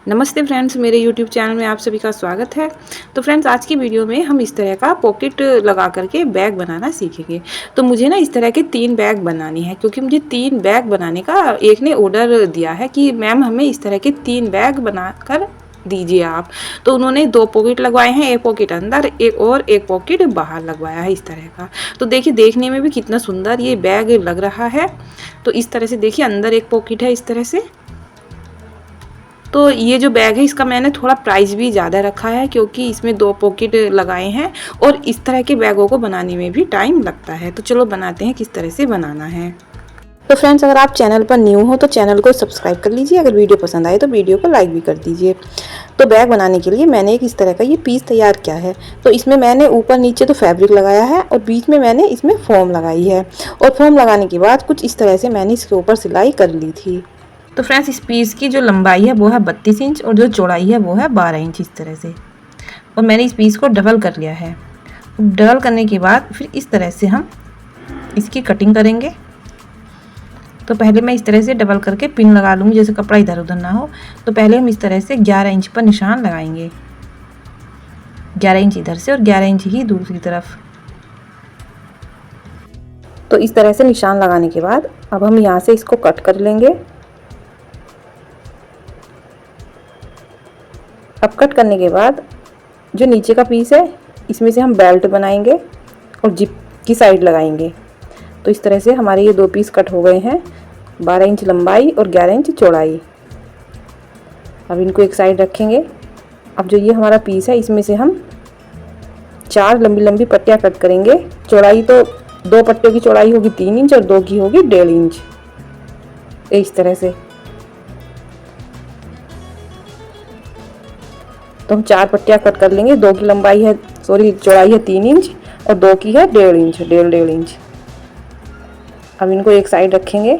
नमस्ते फ्रेंड्स, मेरे YouTube channel में आप सभी का स्वागत है। तो फ्रेंड्स, आज की वीडियो में हम इस तरह का पॉकेट लगा करके बैग बनाना सीखेंगे। तो मुझे ना इस तरह के 3 बैग बनानी है, क्योंकि मुझे 3 बैग बनाने का एक ने ऑर्डर दिया है कि मैम हमें इस तरह के 3 बैग बनाकर दीजिए आप। तो उन्होंने 2 पॉकेट लगवाए हैं, एक पॉकेट अंदर एक पॉकेट बाहर लगवाया है इस तरह का। तो देखिए, देखने में भी कितना सुंदर ये बैग लग रहा है। तो इस तरह से देखिए, अंदर एक पॉकेट है इस तरह से। तो ये जो बैग है इसका मैंने थोड़ा प्राइस भी ज़्यादा रखा है, क्योंकि इसमें 2 पॉकेट लगाए हैं और इस तरह के बैगों को बनाने में भी टाइम लगता है। तो चलो बनाते हैं किस तरह से बनाना है। तो फ्रेंड्स, अगर आप चैनल पर न्यू हो तो चैनल को सब्सक्राइब कर लीजिए। अगर वीडियो पसंद आए तो वीडियो को लाइक भी कर दीजिए। तो बैग बनाने के लिए मैंने एक इस तरह का ये पीस तैयार किया है। तो इसमें मैंने ऊपर नीचे तो फैब्रिक लगाया है और बीच में मैंने इसमें फोम लगाई है। और फोम लगाने के बाद कुछ इस तरह से मैंने इसके ऊपर सिलाई कर ली थी। तो फ्रेंड्स, इस पीस की जो लंबाई है वो है 32 इंच और जो चौड़ाई है वो है 12 इंच इस तरह से। और मैंने इस पीस को डबल कर लिया है। डबल करने के बाद फिर इस तरह से हम इसकी कटिंग करेंगे। तो पहले मैं इस तरह से डबल करके पिन लगा लूँगी, जैसे कपड़ा इधर उधर ना हो। तो पहले हम इस तरह से 11 इंच पर निशान लगाएंगे, 11 इंच इधर से और 11 इंच ही दूसरी तरफ। तो इस तरह से निशान लगाने के बाद अब हम यहाँ से इसको कट कर लेंगे। अब कट करने के बाद जो नीचे का पीस है इसमें से हम बेल्ट बनाएंगे और जिप की साइड लगाएंगे। तो इस तरह से हमारे ये 2 पीस कट हो गए हैं, 12 इंच लंबाई और 11 इंच चौड़ाई। अब इनको एक साइड रखेंगे। अब जो ये हमारा पीस है इसमें से हम 4 लंबी लंबी पट्टियाँ कट करेंगे। चौड़ाई तो 2 पट्टियों की चौड़ाई होगी 3 इंच और 2 की होगी 1.5 इंच, इस तरह से। तो हम 4 पट्टियाँ कट कर लेंगे। 2 की लंबाई है चौड़ाई है 3 इंच और 2 की है 1.5 इंच, 1.5 इंच। अब इनको एक साइड रखेंगे।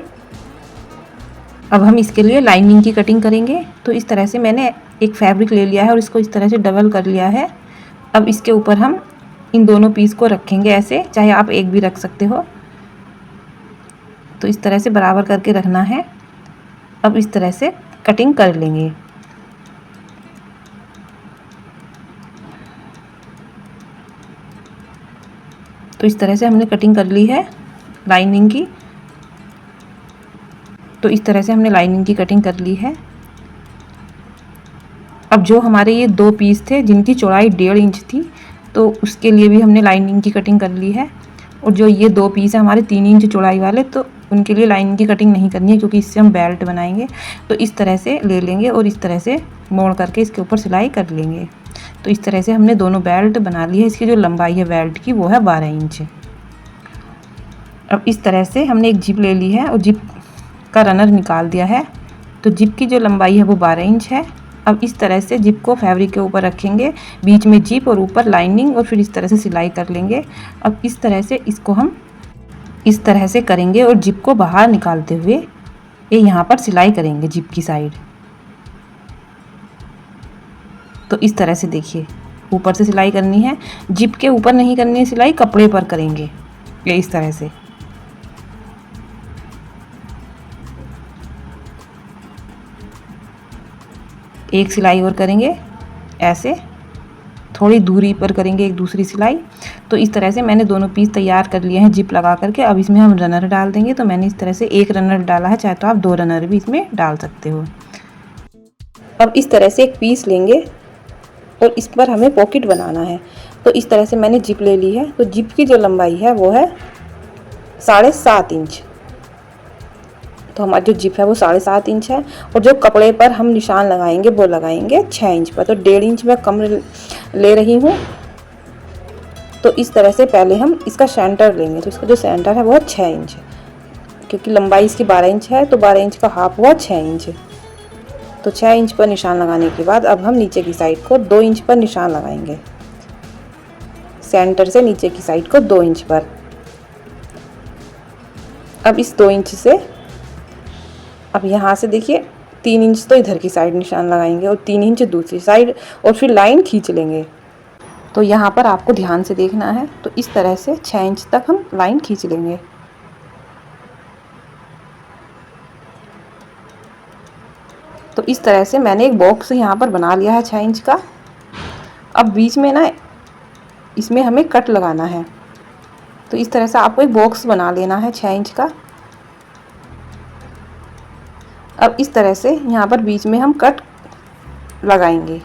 अब हम इसके लिए लाइनिंग की कटिंग करेंगे। तो इस तरह से मैंने एक फैब्रिक ले लिया है और इसको इस तरह से डबल कर लिया है। अब इसके ऊपर हम इन दोनों पीस को रखेंगे ऐसे, चाहे आप एक भी रख सकते हो। तो इस तरह से बराबर करके रखना है। अब इस तरह से कटिंग कर लेंगे। तो इस तरह से हमने कटिंग कर ली है लाइनिंग की। तो इस तरह से हमने लाइनिंग की कटिंग कर ली है। अब जो हमारे ये 2 पीस थे जिनकी चौड़ाई 1.5 इंच थी, तो उसके लिए भी हमने लाइनिंग की कटिंग कर ली है। और जो ये 2 पीस है हमारे 3 इंच चौड़ाई वाले, तो उनके लिए लाइनिंग की कटिंग नहीं करनी है, क्योंकि इससे हम बेल्ट बनाएंगे। तो इस तरह से ले लेंगे और इस तरह से मोड़ करके इसके ऊपर सिलाई कर लेंगे। तो इस तरह से हमने दोनों बेल्ट बना ली है। इसकी जो लंबाई है बेल्ट की वो है 12 इंच। अब इस तरह से हमने एक जिप ले ली है और जिप का रनर निकाल दिया है। तो जिप की जो लंबाई है वो 12 इंच है। अब इस तरह से जिप को फैब्रिक के ऊपर रखेंगे, बीच में जिप और ऊपर लाइनिंग, और फिर इस तरह से सिलाई कर लेंगे। अब इस तरह से इसको हम इस तरह से करेंगे और जिप को बाहर निकालते हुए ये यहाँ पर सिलाई करेंगे जिप की साइड। तो इस तरह से देखिए, ऊपर से सिलाई करनी है, जिप के ऊपर नहीं करनी है सिलाई, कपड़े पर करेंगे ये इस तरह से। एक सिलाई और करेंगे ऐसे, थोड़ी दूरी पर करेंगे एक दूसरी सिलाई। तो इस तरह से मैंने दोनों पीस तैयार कर लिए हैं जिप लगा करके। अब इसमें हम रनर डाल देंगे। तो मैंने इस तरह से एक रनर डाला है, चाहे तो आप 2 रनर भी इसमें डाल सकते हो। अब इस तरह से एक पीस लेंगे और इस पर हमें पॉकेट बनाना है। तो इस तरह से मैंने जिप ले ली है। तो जिप की जो लंबाई है वो है 7.5 इंच। तो हमारी जो जिप है वो 7.5 इंच है। और जो कपड़े पर हम निशान लगाएंगे वो लगाएंगे 6 इंच पर। तो 1.5 इंच मैं कम ले रही हूँ। तो इस तरह से पहले हम इसका सेंटर लेंगे। तो इसका जो सेंटर है वो 6 इंच है, क्योंकि लंबाई इसकी 12 इंच है। तो 12 इंच का हाफ हुआ 6 इंच। तो 6 इंच पर निशान लगाने के बाद अब हम नीचे की साइड को 2 इंच पर निशान लगाएंगे, सेंटर से नीचे की साइड को 2 इंच पर। अब इस 2 इंच से अब यहाँ से देखिए 3 इंच तो इधर की साइड निशान लगाएंगे और 3 इंच दूसरी साइड, और फिर लाइन खींच लेंगे। तो यहाँ पर आपको ध्यान से देखना है। तो इस तरह से 6 इंच तक हम लाइन खींच लेंगे। तो इस तरह से मैंने एक बॉक्स यहाँ पर बना लिया है 6 इंच का। अब बीच में ना इसमें हमें कट लगाना है, तो इस तरह से आपको एक बॉक्स बना लेना है 6 इंच का। अब इस तरह से यहाँ पर बीच में हम कट लगाएंगे।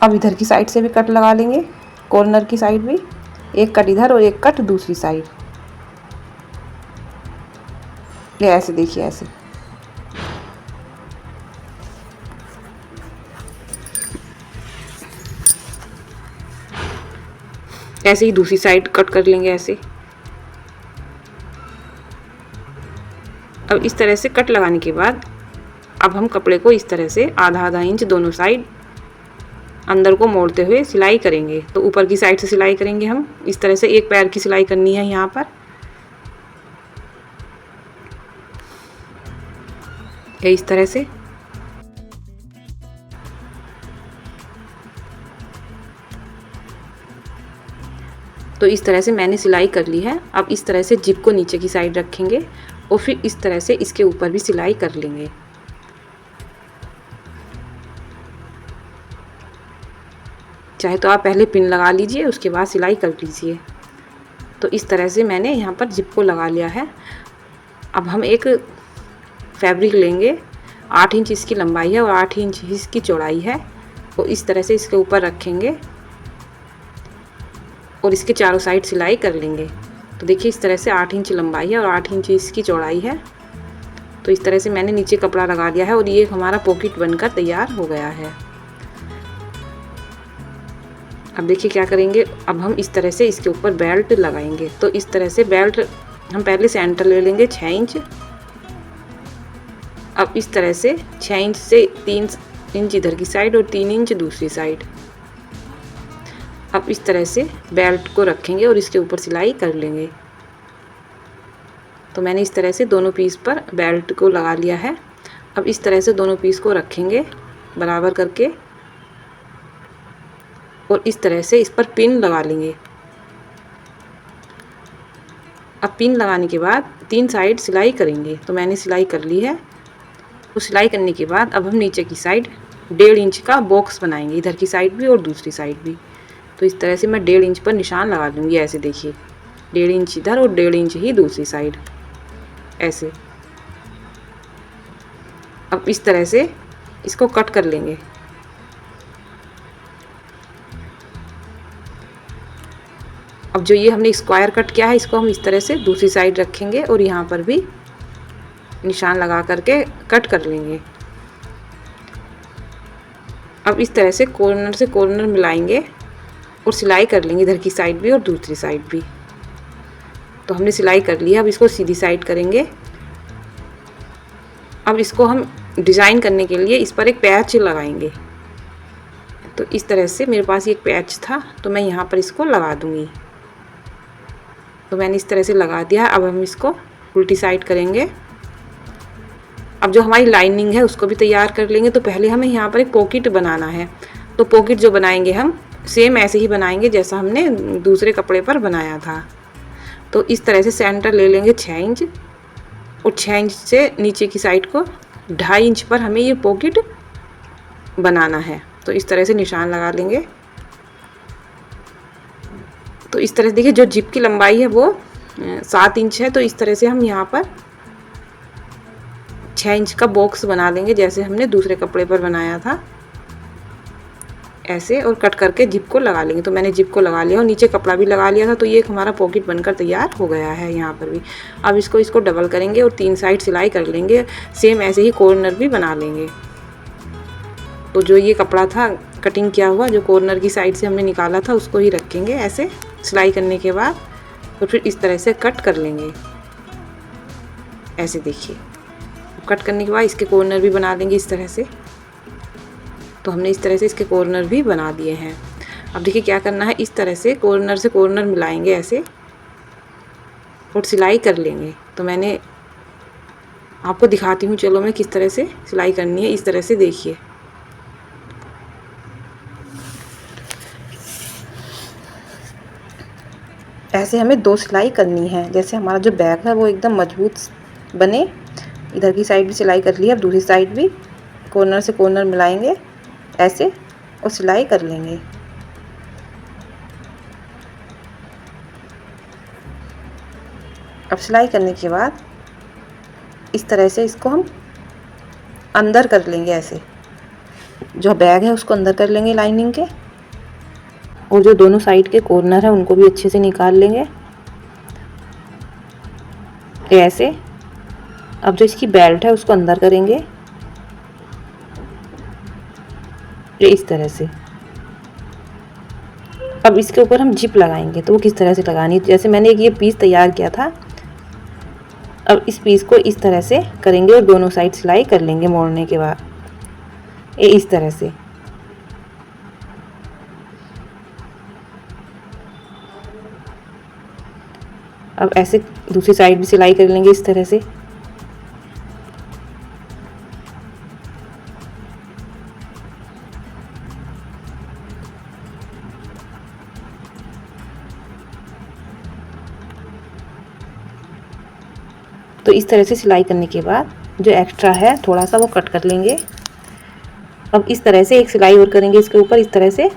अब इधर की साइड से भी कट लगा लेंगे, कॉर्नर की साइड भी, एक कट इधर और एक कट दूसरी साइड। ये ऐसे देखिए, ऐसे ऐसे ही दूसरी साइड कट कर लेंगे ऐसे। अब इस तरह से कट लगाने के बाद अब हम कपड़े को इस तरह से आधा आधा इंच दोनों साइड अंदर को मोड़ते हुए सिलाई करेंगे। तो ऊपर की साइड से सिलाई करेंगे हम, इस तरह से एक पैर की सिलाई करनी है यहाँ पर, ये इस तरह से। तो इस तरह से मैंने सिलाई कर ली है। अब इस तरह से जिप को नीचे की साइड रखेंगे और फिर इस तरह से इसके ऊपर भी सिलाई कर लेंगे। चाहे तो आप पहले पिन लगा लीजिए, उसके बाद सिलाई कर लीजिए। तो इस तरह से मैंने यहाँ पर जिप को लगा लिया है। अब हम एक फैब्रिक लेंगे, 8 इंच इसकी लंबाई है और 8 इंच इसकी चौड़ाई है, तो इस तरह से इसके ऊपर रखेंगे और इसके चारों साइड सिलाई कर लेंगे। तो देखिए इस तरह से 8 इंच लंबाई है और 8 इंच इसकी चौड़ाई है। तो इस तरह से मैंने नीचे कपड़ा लगा दिया है और ये हमारा पॉकेट बनकर तैयार हो गया है। अब देखिए क्या करेंगे, अब हम इस तरह से इसके ऊपर बेल्ट लगाएंगे। तो इस तरह से बेल्ट हम पहले सेंटर ले लेंगे 6 इंच। अब इस तरह से 6 इंच से 3 इंच इधर की साइड और 3 इंच दूसरी साइड। अब इस तरह से बेल्ट को रखेंगे और इसके ऊपर सिलाई कर लेंगे। तो मैंने इस तरह से दोनों पीस पर बेल्ट को लगा लिया है। अब इस तरह से दोनों पीस को रखेंगे बराबर करके और इस तरह से इस पर पिन लगा लेंगे। अब पिन लगाने के बाद 3 साइड सिलाई करेंगे। तो मैंने सिलाई कर ली है। तो सिलाई करने के बाद अब हम नीचे की साइड 1.5 इंच का बॉक्स बनाएंगे, इधर की साइड भी और दूसरी साइड भी। तो इस तरह से मैं 1.5 इंच पर निशान लगा लूँगी, ऐसे देखिए, 1.5 इंच इधर और 1.5 इंच ही दूसरी साइड, ऐसे। अब इस तरह से इसको कट कर लेंगे। अब जो ये हमने स्क्वायर कट किया है, इसको हम इस तरह से दूसरी साइड रखेंगे और यहाँ पर भी निशान लगा करके कट कर लेंगे। अब इस तरह से कॉर्नर मिलाएंगे और सिलाई कर लेंगे, इधर की साइड भी और दूसरी साइड भी। तो हमने सिलाई कर ली है। अब इसको सीधी साइड करेंगे। अब इसको हम डिज़ाइन करने के लिए इस पर एक पैच लगाएंगे। तो इस तरह से मेरे पास एक पैच था, तो मैं यहाँ पर इसको लगा दूँगी। तो मैंने इस तरह से लगा दिया। अब हम इसको उल्टी साइड करेंगे। अब जो हमारी लाइनिंग है उसको भी तैयार कर लेंगे। तो पहले हमें यहाँ पर एक पॉकेट बनाना है। तो पॉकेट जो बनाएंगे हम सेम ऐसे ही बनाएंगे जैसा हमने दूसरे कपड़े पर बनाया था। तो इस तरह से सेंटर ले लेंगे 6 इंच और 6 इंच से नीचे की साइड को 2.5 इंच पर हमें ये पॉकेट बनाना है। तो इस तरह से निशान लगा लेंगे। तो इस तरह से देखिए, जो जिप की लंबाई है वो 7 इंच है। तो इस तरह से हम यहाँ पर 6 इंच का बॉक्स बना लेंगे जैसे हमने दूसरे कपड़े पर बनाया था, ऐसे, और कट करके जिप को लगा लेंगे। तो मैंने जिप को लगा लिया और नीचे कपड़ा भी लगा लिया था। तो ये हमारा पॉकेट बनकर तैयार हो गया है यहाँ पर भी। अब इसको डबल करेंगे और 3 साइड सिलाई कर लेंगे। सेम ऐसे ही कॉर्नर भी बना लेंगे। तो जो ये कपड़ा था कटिंग किया हुआ, जो कॉर्नर की साइड से हमने निकाला था, उसको ही रखेंगे ऐसे सिलाई करने के बाद, और फिर इस तरह से कट कर लेंगे, ऐसे देखिए। कट करने के बाद इसके कॉर्नर भी बना देंगे इस तरह से। तो हमने इस तरह से इसके कॉर्नर भी बना दिए हैं। अब देखिए क्या करना है, इस तरह से कॉर्नर मिलाएंगे ऐसे और सिलाई कर लेंगे। तो मैंने आपको दिखाती हूँ, चलो मैं किस तरह से सिलाई करनी है। इस तरह से देखिए, ऐसे हमें 2 सिलाई करनी है, जैसे हमारा जो बैग है वो एकदम मजबूत बने। इधर की साइड भी सिलाई कर ली है, अब दूसरी साइड भी कॉर्नर से कॉर्नर मिलाएंगे ऐसे और सिलाई कर लेंगे। अब सिलाई करने के बाद इस तरह से इसको हम अंदर कर लेंगे, ऐसे जो बैग है उसको अंदर कर लेंगे लाइनिंग के, और जो दोनों साइड के कॉर्नर है उनको भी अच्छे से निकाल लेंगे ऐसे। अब जो इसकी बेल्ट है उसको अंदर करेंगे ये इस तरह से। अब इसके ऊपर हम जिप लगाएंगे, तो वो किस तरह से लगानी, जैसे मैंने एक ये पीस तैयार किया था। अब इस पीस को इस तरह से करेंगे और दोनों साइड सिलाई कर लेंगे मोड़ने के बाद ये इस तरह से। अब ऐसे दूसरी साइड भी सिलाई कर लेंगे इस तरह से। तो इस तरह से सिलाई करने के बाद जो एक्स्ट्रा है थोड़ा सा वो कट कर लेंगे। अब इस तरह से एक सिलाई और करेंगे इसके ऊपर इस तरह से,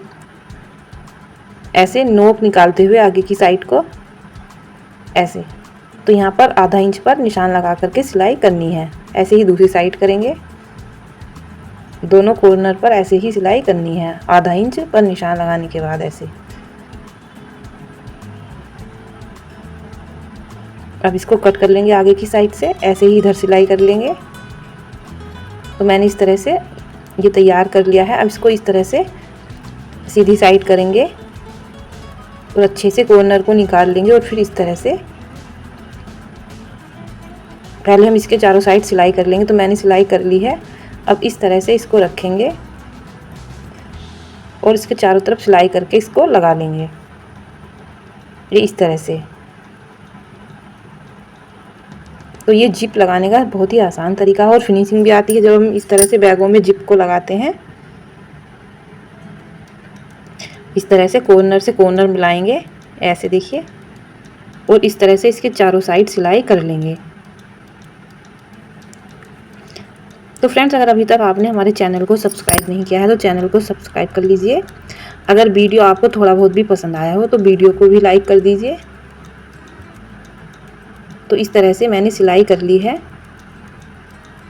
ऐसे नोक निकालते हुए आगे की साइड को ऐसे। तो यहाँ पर आधा इंच पर निशान लगा करके सिलाई करनी है। ऐसे ही दूसरी साइड करेंगे, दोनों कॉर्नर पर ऐसे ही सिलाई करनी है आधा इंच पर निशान लगाने के बाद ऐसे। अब इसको कट कर लेंगे आगे की साइड से, ऐसे ही इधर सिलाई कर लेंगे। तो मैंने इस तरह से ये तैयार कर लिया है। अब इसको इस तरह से सीधी साइड करेंगे और अच्छे से कॉर्नर को निकाल लेंगे, और फिर इस तरह से पहले हम इसके चारों साइड सिलाई कर लेंगे। तो मैंने सिलाई कर ली है। अब इस तरह से इसको रखेंगे और इसके चारों तरफ सिलाई करके इसको लगा लेंगे ये इस तरह से। तो ये जिप लगाने का बहुत ही आसान तरीका है और फिनिशिंग भी आती है जब हम इस तरह से बैगों में जिप को लगाते हैं। इस तरह से कॉर्नर मिलाएंगे ऐसे देखिए, और इस तरह से इसके चारों साइड सिलाई कर लेंगे। तो फ्रेंड्स, अगर अभी तक आपने हमारे चैनल को सब्सक्राइब नहीं किया है तो चैनल को सब्सक्राइब कर लीजिए। अगर वीडियो आपको थोड़ा बहुत भी पसंद आया हो तो वीडियो को भी लाइक कर दीजिए। तो इस तरह से मैंने सिलाई कर ली है।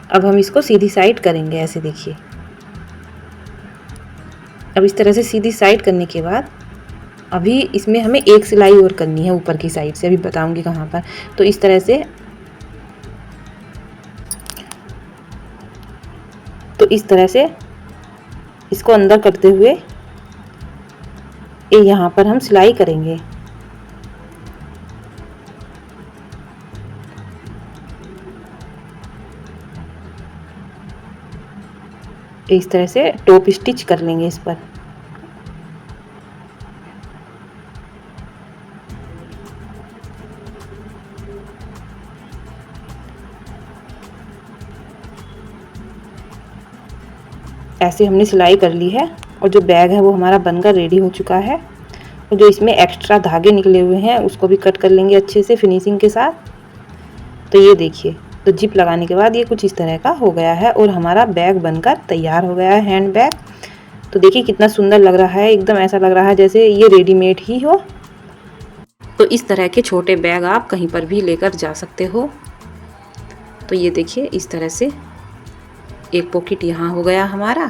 अब हम इसको सीधी साइड करेंगे ऐसे देखिए। अब इस तरह से सीधी साइड करने के बाद अभी इसमें हमें एक सिलाई और करनी है ऊपर की साइड से, अभी बताऊंगी कहाँ पर। तो इस तरह से, तो इस तरह से इसको अंदर करते हुए ये यहाँ पर हम सिलाई करेंगे। इस तरह से टॉप स्टिच कर लेंगे इस पर। ऐसे हमने सिलाई कर ली है और जो बैग है वो हमारा बनकर रेडी हो चुका है। और जो इसमें एक्स्ट्रा धागे निकले हुए हैं उसको भी कट कर लेंगे अच्छे से फिनिशिंग के साथ। तो ये देखिए, तो जिप लगाने के बाद ये कुछ इस तरह का हो गया है और हमारा बैग बनकर तैयार हो गया है, हैंड बैग। तो देखिए कितना सुंदर लग रहा है, एकदम ऐसा लग रहा है जैसे ये रेडीमेड ही हो। तो इस तरह के छोटे बैग आप कहीं पर भी लेकर जा सकते हो। तो ये देखिए इस तरह से एक पॉकेट यहाँ हो गया हमारा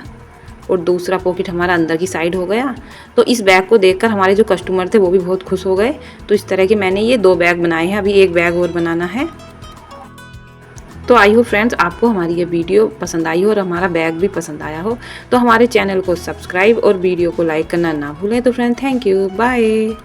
और दूसरा पॉकेट हमारा अंदर की साइड हो गया। तो इस बैग को देखकर हमारे जो कस्टमर थे वो भी बहुत खुश हो गए। तो इस तरह के मैंने ये 2 बैग बनाए हैं, अभी एक बैग और बनाना है। तो आई हो फ्रेंड्स, आपको हमारी ये वीडियो पसंद आई हो और हमारा बैग भी पसंद आया हो तो हमारे चैनल को सब्सक्राइब और वीडियो को लाइक करना ना भूलें। तो फ्रेंड, थैंक यू, बाय।